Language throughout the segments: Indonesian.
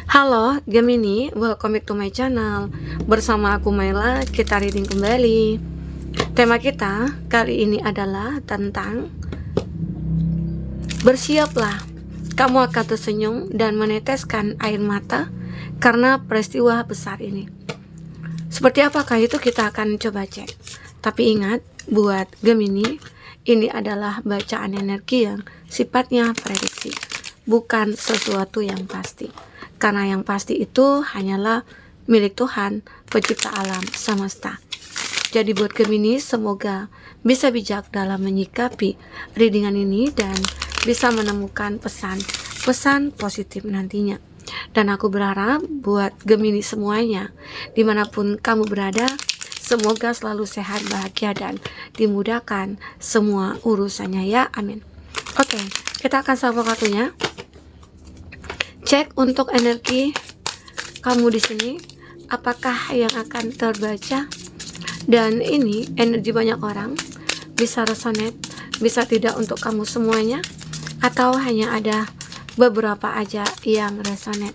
Halo Gemini, welcome back to my channel. Bersama aku Maila, kita reading kembali. Tema kita kali ini adalah tentang bersiaplah, kamu akan tersenyum dan meneteskan air mata karena peristiwa besar ini. Seperti apakah itu kita akan coba cek. Tapi ingat, buat Gemini, ini adalah bacaan energi yang sifatnya prediksi, bukan sesuatu yang pasti. Karena yang pasti itu hanyalah milik Tuhan, pencipta alam semesta. Jadi buat Gemini, semoga bisa bijak dalam menyikapi readingan ini dan bisa menemukan pesan positif nantinya. Dan aku berharap buat Gemini semuanya, dimanapun kamu berada, semoga selalu sehat, bahagia, dan dimudahkan semua urusannya ya, amin. Oke, kita akan sambung kartunya. Cek untuk energi kamu di sini, apakah yang akan terbaca. Dan ini energi banyak orang, bisa resonate, bisa tidak untuk kamu semuanya, atau hanya ada beberapa aja yang resonate.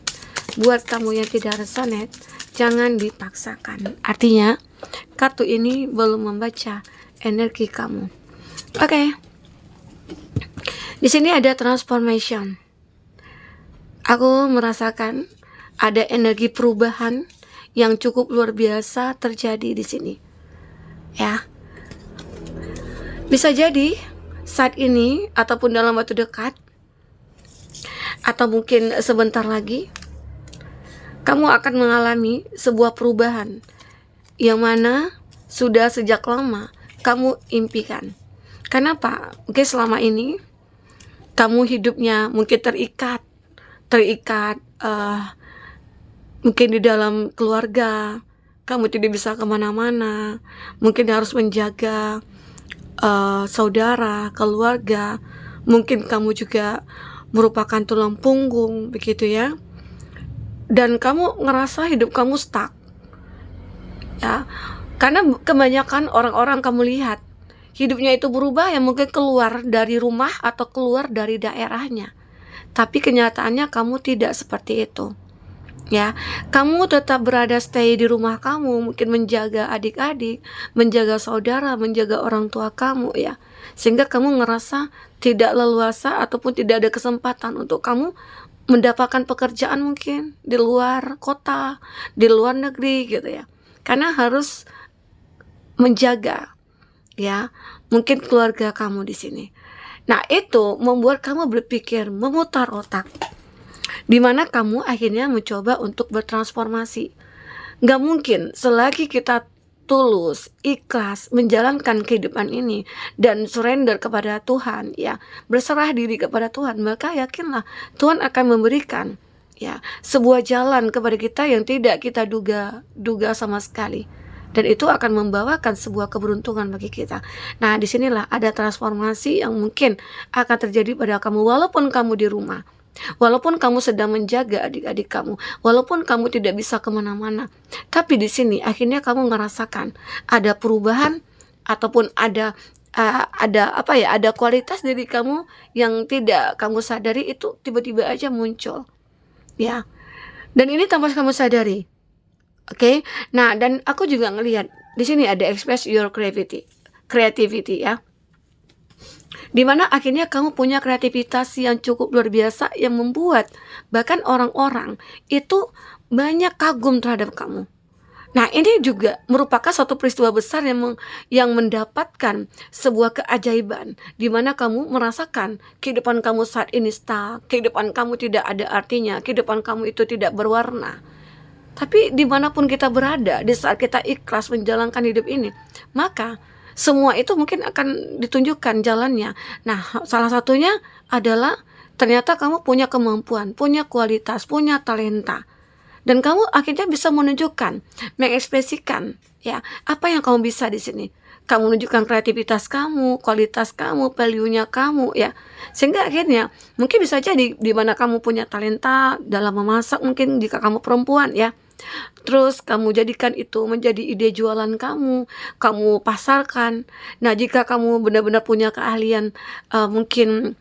Buat kamu yang tidak resonate, jangan dipaksakan. Artinya, kartu ini belum membaca energi kamu. Oke. Di sini ada transformation. Aku merasakan ada energi perubahan yang cukup luar biasa terjadi di sini. Ya. Bisa jadi saat ini ataupun dalam waktu dekat atau mungkin sebentar lagi kamu akan mengalami sebuah perubahan yang mana sudah sejak lama kamu impikan. Kenapa? Mungkin selama ini kamu hidupnya mungkin terikat mungkin di dalam keluarga, kamu tidak bisa kemana-mana, mungkin harus menjaga saudara, keluarga, mungkin kamu juga merupakan tulang punggung, begitu ya, dan kamu ngerasa hidup kamu stuck, ya, karena kebanyakan orang-orang kamu lihat, hidupnya itu berubah, yang mungkin keluar dari rumah atau keluar dari daerahnya. Tapi kenyataannya kamu tidak seperti itu. Ya, kamu tetap berada stay di rumah kamu, mungkin menjaga adik-adik, menjaga saudara, menjaga orang tua kamu ya. Sehingga kamu ngerasa tidak leluasa ataupun tidak ada kesempatan untuk kamu mendapatkan pekerjaan mungkin di luar kota, di luar negeri gitu ya. Karena harus menjaga ya, mungkin keluarga kamu di sini. Nah, itu membuat kamu berpikir, memutar otak, dimana kamu akhirnya mencoba untuk bertransformasi. Gak mungkin selagi kita tulus, ikhlas menjalankan kehidupan ini dan surrender kepada Tuhan, ya, berserah diri kepada Tuhan, maka yakinlah Tuhan akan memberikan ya sebuah jalan kepada kita yang tidak kita duga sama sekali. Dan itu akan membawakan sebuah keberuntungan bagi kita. Nah, disinilah ada transformasi yang mungkin akan terjadi pada kamu, walaupun kamu di rumah, walaupun kamu sedang menjaga adik-adik kamu, walaupun kamu tidak bisa kemana-mana. Tapi di sini akhirnya kamu merasakan ada perubahan ataupun ada kualitas diri kamu yang tidak kamu sadari, itu tiba-tiba aja muncul, ya. Dan ini tanpa kamu sadari. Oke, nah dan aku juga ngelihat di sini ada express your creativity ya, dimana akhirnya kamu punya kreativitas yang cukup luar biasa yang membuat bahkan orang-orang itu banyak kagum terhadap kamu. Nah, ini juga merupakan suatu peristiwa besar yang mendapatkan sebuah keajaiban, dimana kamu merasakan kehidupan kamu saat ini stuck, kehidupan kamu tidak ada artinya, kehidupan kamu itu tidak berwarna. Tapi dimanapun kita berada, di saat kita ikhlas menjalankan hidup ini, maka semua itu mungkin akan ditunjukkan jalannya. Nah, salah satunya adalah ternyata kamu punya kemampuan, punya kualitas, punya talenta. Dan kamu akhirnya bisa menunjukkan, mengekspresikan ya apa yang kamu bisa di sini. Kamu menunjukkan kreativitas kamu, kualitas kamu, value-nya kamu ya. Sehingga akhirnya mungkin bisa jadi di mana kamu punya talenta dalam memasak, mungkin jika kamu perempuan ya. Terus kamu jadikan itu menjadi ide jualan kamu pasarkan. Nah, jika kamu benar-benar punya keahlian mungkin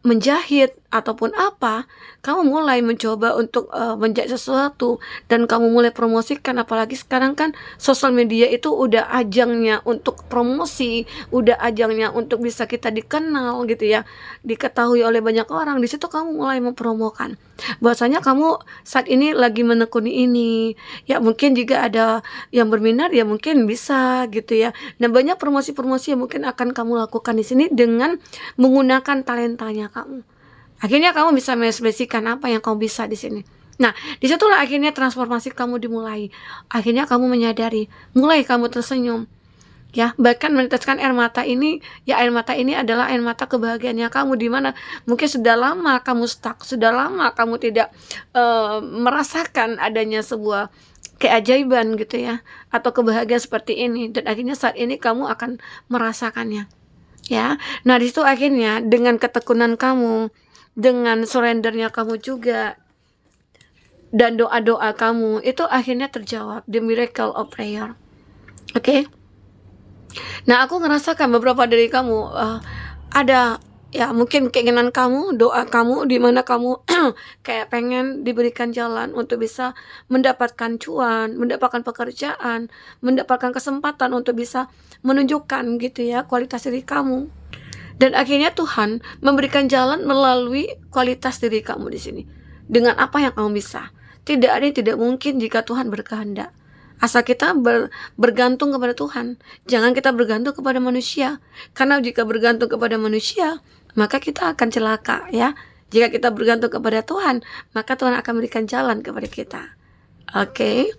menjahit ataupun apa, kamu mulai mencoba untuk menjadi sesuatu dan kamu mulai promosikan. Apalagi sekarang kan sosial media itu udah ajangnya untuk promosi, udah ajangnya untuk bisa kita dikenal gitu ya, diketahui oleh banyak orang. Di situ kamu mulai mempromokan bahwasanya kamu saat ini lagi menekuni ini. Ya mungkin juga ada yang berminat, ya mungkin bisa gitu ya. Nah, banyak promosi-promosi yang mungkin akan kamu lakukan di sini dengan menggunakan talentanya kamu. Akhirnya kamu bisa mengekspresikan apa yang kamu bisa di sini. Nah, disitulah akhirnya transformasi kamu dimulai. Akhirnya kamu menyadari, mulai kamu tersenyum. Ya, bahkan meneteskan air mata ini, ya air mata ini adalah air mata kebahagiaannya kamu, di mana mungkin sudah lama kamu stuck, sudah lama kamu tidak merasakan adanya sebuah keajaiban gitu ya, atau kebahagiaan seperti ini, dan akhirnya saat ini kamu akan merasakannya. Ya, nah di situ akhirnya dengan ketekunan kamu, dengan surrendernya kamu juga, dan doa-doa kamu itu akhirnya terjawab, the miracle of prayer. Oke? Nah, aku ngerasakan beberapa dari kamu ada ya mungkin keinginan kamu, doa kamu di mana kamu kayak pengen diberikan jalan untuk bisa mendapatkan cuan, mendapatkan pekerjaan, mendapatkan kesempatan untuk bisa menunjukkan gitu ya kualitas diri kamu. Dan akhirnya Tuhan memberikan jalan melalui kualitas diri kamu di sini. Dengan apa yang kamu bisa. Tidak ada yang tidak mungkin jika Tuhan berkehendak. Asal kita bergantung kepada Tuhan. Jangan kita bergantung kepada manusia. Karena jika bergantung kepada manusia, maka kita akan celaka ya. Jika kita bergantung kepada Tuhan, maka Tuhan akan berikan jalan kepada kita. Oke.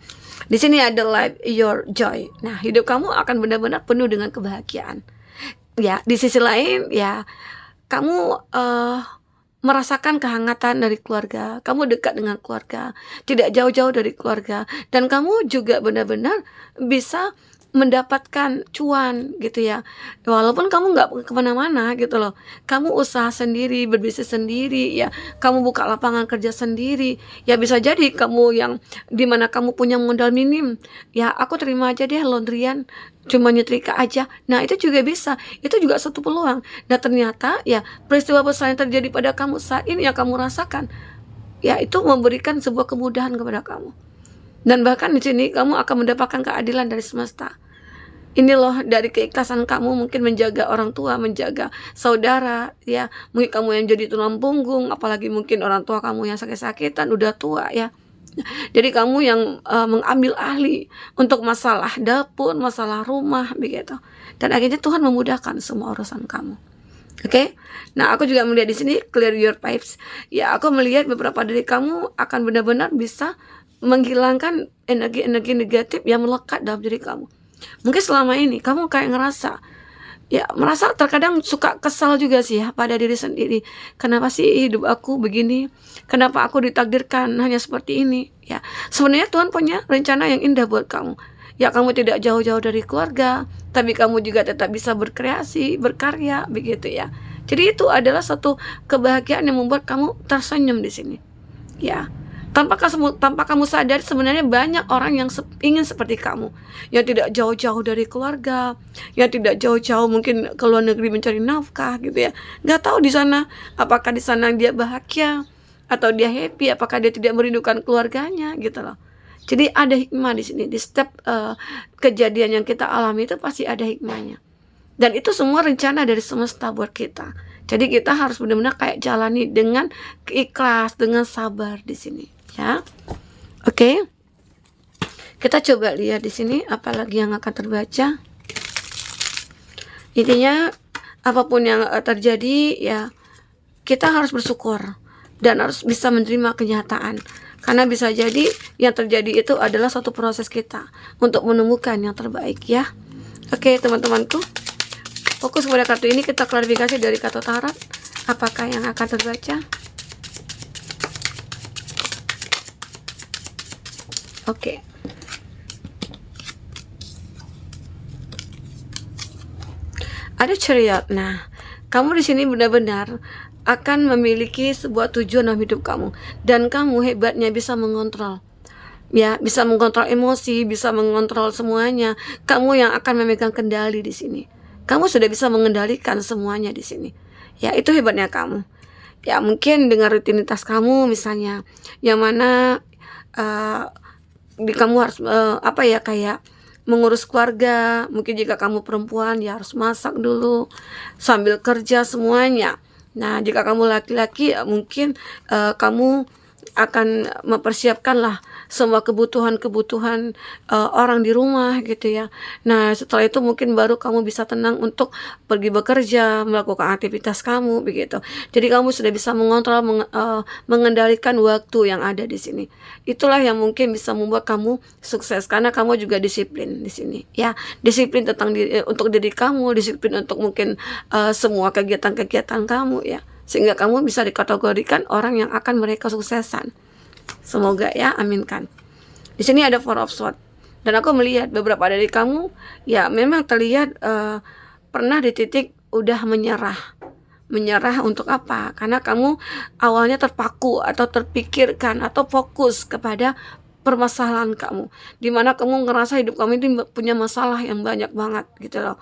Di sini ada life your joy. Nah, hidup kamu akan benar-benar penuh dengan kebahagiaan. Ya, di sisi lain ya kamu merasakan kehangatan dari keluarga, kamu dekat dengan keluarga, tidak jauh-jauh dari keluarga, dan kamu juga benar-benar bisa mendapatkan cuan gitu ya, walaupun kamu nggak kemana-mana gitu loh, kamu usaha sendiri, berbisnis sendiri ya, kamu buka lapangan kerja sendiri ya, bisa jadi kamu yang dimana kamu punya modal minim ya, aku terima aja deh laundryan, cuma nyetrika aja. Nah, itu juga bisa, itu juga satu peluang. Nah, ternyata ya peristiwa besar yang terjadi pada kamu saat ini yang kamu rasakan ya, itu memberikan sebuah kemudahan kepada kamu. Dan bahkan di sini kamu akan mendapatkan keadilan dari semesta. Ini loh, dari keikhlasan kamu mungkin menjaga orang tua, menjaga saudara ya, mungkin kamu yang jadi tulang punggung, apalagi mungkin orang tua kamu yang sakit-sakitan, udah tua ya. Jadi kamu yang mengambil ahli untuk masalah dapur, masalah rumah begitu. Dan akhirnya Tuhan memudahkan semua urusan kamu. Oke? Nah, aku juga melihat di sini clear your pipes. Ya, aku melihat beberapa dari kamu akan benar-benar bisa menghilangkan energi-energi negatif yang melekat dalam diri kamu. Mungkin selama ini kamu kayak ngerasa ya, merasa terkadang suka kesal juga sih ya pada diri sendiri. Kenapa sih hidup aku begini? Kenapa aku ditakdirkan hanya seperti ini? Ya, sebenarnya Tuhan punya rencana yang indah buat kamu. Ya, kamu tidak jauh-jauh dari keluarga, tapi kamu juga tetap bisa berkreasi, berkarya begitu ya. Jadi itu adalah satu kebahagiaan yang membuat kamu tersenyum di sini. Ya. Tanpa kamu sadar, sebenarnya banyak orang yang ingin seperti kamu, yang tidak jauh-jauh dari keluarga, yang tidak jauh-jauh mungkin ke luar negeri mencari nafkah gitu ya. Nggak tahu di sana apakah di sana dia bahagia atau dia happy, apakah dia tidak merindukan keluarganya gitu loh. Jadi ada hikmah di sini. Di setiap kejadian yang kita alami itu pasti ada hikmahnya. Dan itu semua rencana dari semesta buat kita. Jadi kita harus benar-benar kayak jalani dengan ikhlas, dengan sabar di sini. Ya, oke. Kita coba lihat di sini apalagi yang akan terbaca. Intinya apapun yang terjadi ya, kita harus bersyukur dan harus bisa menerima kenyataan. Karena bisa jadi yang terjadi itu adalah suatu proses kita untuk menemukan yang terbaik ya. Oke, teman-temanku. Fokus pada kartu ini, kita klarifikasi dari kartu tarot. Apakah yang akan terbaca? Oke. Ada Chariot. Nah, kamu di sini benar-benar akan memiliki sebuah tujuan dalam hidup kamu, dan kamu hebatnya bisa mengontrol. Ya, bisa mengontrol emosi, bisa mengontrol semuanya. Kamu yang akan memegang kendali di sini. Kamu sudah bisa mengendalikan semuanya di sini. Ya, itu hebatnya kamu. Ya mungkin dengan rutinitas kamu misalnya, yang mana uh, kamu harus apa ya, kayak mengurus keluarga. Mungkin jika kamu perempuan ya harus masak dulu sambil kerja semuanya. Nah jika kamu laki-laki ya mungkin kamu akan mempersiapkanlah semua kebutuhan-kebutuhan orang di rumah gitu ya. Nah setelah itu mungkin baru kamu bisa tenang untuk pergi bekerja, melakukan aktivitas kamu begitu. Jadi kamu sudah bisa mengontrol, mengendalikan waktu yang ada di sini. Itulah yang mungkin bisa membuat kamu sukses karena kamu juga disiplin di sini ya. Disiplin tentang untuk diri kamu, disiplin untuk mungkin semua kegiatan-kegiatan kamu ya. Sehingga kamu bisa dikategorikan orang yang akan meraih kesuksesan. Semoga ya, aminkan. Di sini ada Four of Swords. Dan aku melihat beberapa dari kamu ya memang terlihat pernah di titik udah menyerah. Menyerah untuk apa? Karena kamu awalnya terpaku atau terpikirkan atau fokus kepada permasalahan kamu, dimana kamu ngerasa hidup kamu ini punya masalah yang banyak banget gitu loh.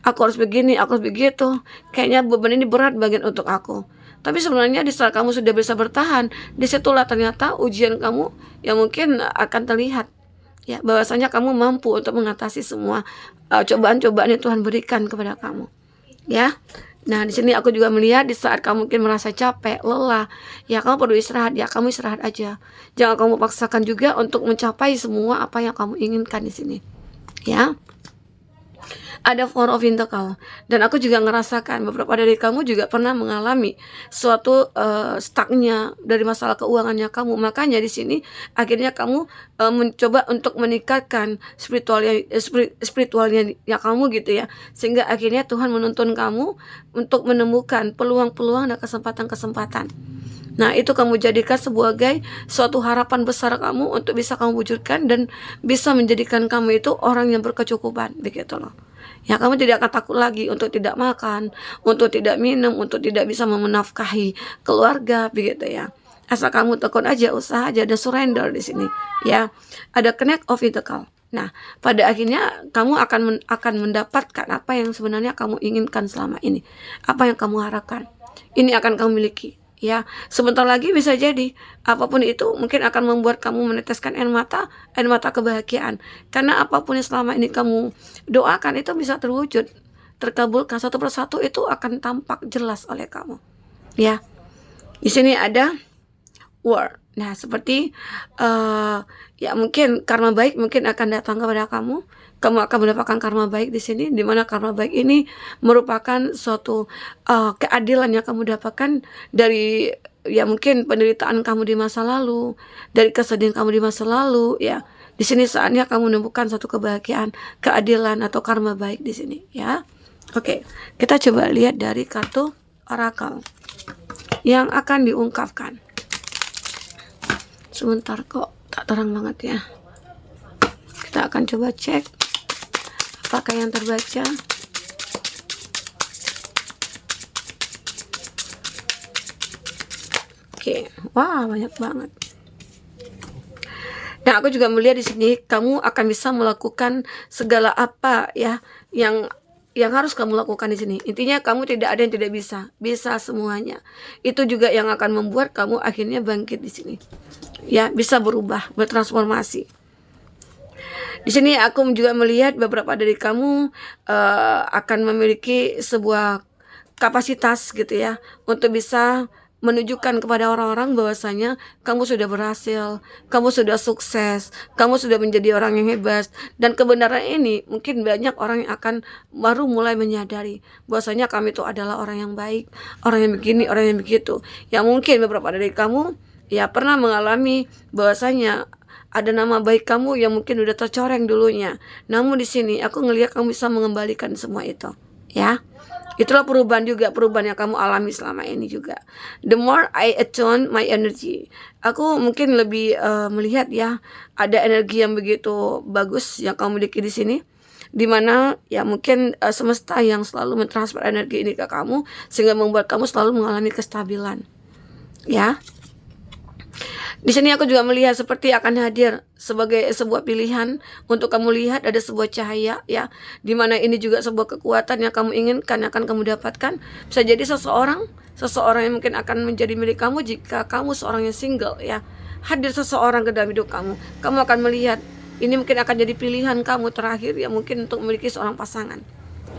Aku harus begini, aku harus begitu, kayaknya beban ini berat bagian untuk aku. Tapi sebenarnya di saat kamu sudah bisa bertahan, disitulah ternyata ujian kamu yang mungkin akan terlihat ya, bahwasanya kamu mampu untuk mengatasi semua cobaan-cobaan yang Tuhan berikan kepada kamu ya. Nah di sini aku juga melihat di saat kamu mungkin merasa capek, lelah, ya kamu perlu istirahat, ya kamu istirahat aja. Jangan kamu paksakan juga untuk mencapai semua apa yang kamu inginkan di sini. Ya. Ada Four of Pentacles, dan aku juga ngerasakan beberapa dari kamu juga pernah mengalami suatu stucknya dari masalah keuangannya kamu. Makanya di sini akhirnya kamu mencoba untuk meningkatkan spiritualnya ya kamu gitu ya, sehingga akhirnya Tuhan menuntun kamu untuk menemukan peluang-peluang dan kesempatan-kesempatan. Nah itu kamu jadikan sebagai suatu harapan besar kamu untuk bisa kamu wujudkan dan bisa menjadikan kamu itu orang yang berkecukupan begitu loh. Ya kamu tidak akan takut lagi untuk tidak makan, untuk tidak minum, untuk tidak bisa menafkahi keluarga begitu ya. Asal kamu tekun aja, usaha aja, dan surrender di sini ya. Ada Knight of Pentacles. Nah, pada akhirnya kamu akan mendapatkan apa yang sebenarnya kamu inginkan selama ini. Apa yang kamu harapkan. Ini akan kamu miliki. Ya, sebentar lagi bisa jadi apapun itu mungkin akan membuat kamu meneteskan air mata kebahagiaan. Karena apapun yang selama ini kamu doakan itu bisa terwujud, terkabulkan satu persatu, itu akan tampak jelas oleh kamu. Ya, di sini ada War. Nah, seperti ya mungkin karma baik mungkin akan datang kepada kamu. Kamu akan mendapatkan karma baik di sini, di mana karma baik ini merupakan suatu keadilan yang kamu dapatkan dari ya mungkin penderitaan kamu di masa lalu, dari kesedihan kamu di masa lalu ya. Di sini saatnya kamu menemukan satu kebahagiaan, keadilan atau karma baik di sini ya. Oke, kita coba lihat dari kartu oracle yang akan diungkapkan. Sebentar kok tak terang banget ya. Kita akan coba cek apakah yang terbaca. Oke, wah banyak banget. Nah, aku juga melihat di sini kamu akan bisa melakukan segala apa ya yang harus kamu lakukan di sini. Intinya kamu tidak ada yang tidak bisa, bisa semuanya. Itu juga yang akan membuat kamu akhirnya bangkit di sini. Ya, bisa berubah, bertransformasi. Di sini aku juga melihat beberapa dari kamu akan memiliki sebuah kapasitas gitu ya untuk bisa menunjukkan kepada orang-orang bahwasanya kamu sudah berhasil, kamu sudah sukses, kamu sudah menjadi orang yang hebat. Dan kebenaran ini mungkin banyak orang yang akan baru mulai menyadari bahwasanya kami itu adalah orang yang baik, orang yang begini, orang yang begitu. Ya mungkin beberapa dari kamu ya pernah mengalami bahwasanya ada nama baik kamu yang mungkin udah tercoreng dulunya. Namun di sini aku ngelihat kamu bisa mengembalikan semua itu, ya. Itulah perubahan juga, perubahan yang kamu alami selama ini juga. The more I attune my energy, aku mungkin lebih melihat ya ada energi yang begitu bagus yang kamu miliki di sini, dimana ya mungkin semesta yang selalu mentransfer energi ini ke kamu sehingga membuat kamu selalu mengalami kestabilan, ya. Di sini aku juga melihat seperti akan hadir sebagai sebuah pilihan untuk kamu lihat ada sebuah cahaya ya, di mana ini juga sebuah kekuatan yang kamu inginkan akan kamu dapatkan. Bisa jadi seseorang yang mungkin akan menjadi milik kamu jika kamu seorang yang single ya. Hadir seseorang ke dalam hidup kamu. Kamu akan melihat ini mungkin akan jadi pilihan kamu terakhir ya, mungkin untuk memiliki seorang pasangan.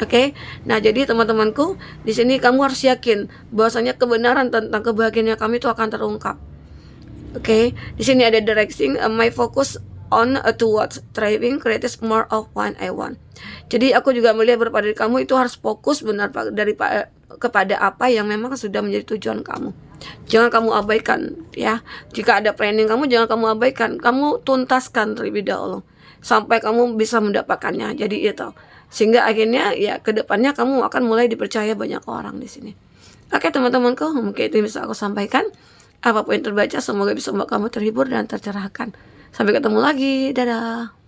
Oke, nah jadi teman-temanku, di sini kamu harus yakin bahwasanya kebenaran tentang kebahagiaan kamu itu akan terungkap. Oke, di sini ada directing my focus on towards thriving creates more of what I want. Jadi aku juga melihat beberapa dari kamu itu harus fokus benar kepada apa yang memang sudah menjadi tujuan kamu. Jangan kamu abaikan ya. Jika ada planning kamu, jangan kamu abaikan. Kamu tuntaskan terlebih dahulu sampai kamu bisa mendapatkannya. Jadi itu. Sehingga akhirnya ya kedepannya kamu akan mulai dipercaya banyak orang di sini. Oke teman-temanku, mungkin itu yang bisa aku sampaikan. Apapun yang terbaca semoga bisa membuat kamu terhibur dan tercerahkan. Sampai ketemu lagi. Dadah.